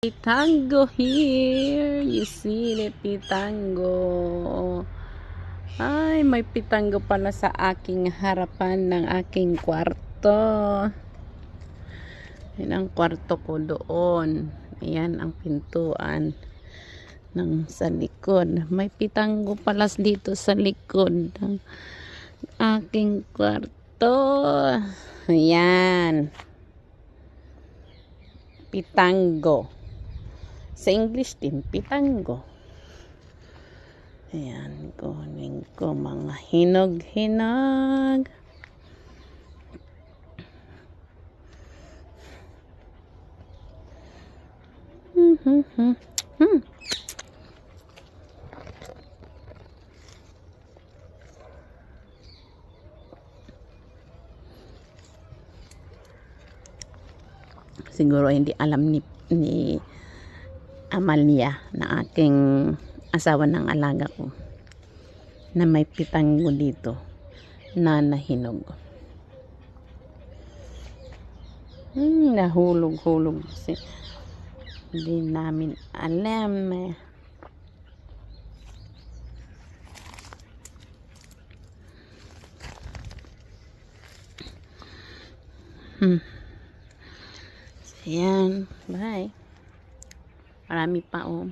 Pitango here. You see the pitango. Ay, may pitango pala sa aking harapan ng aking kwarto. Yan ang kwarto ko doon. Ayan ang pintuan ng sa likod. May pitango pala dito sa likod ng aking kwarto. Ayan. Pitango. Sa English din, pitango. Ayan, kunin ko mga hinog-hinog. Siguro hindi alam ni Amalia na aking asawa ng alaga ko na may pitango dito na nahinog. Nahulog-hulog kasi hindi namin alam eh. So, yan. Bye. Marami pa oh.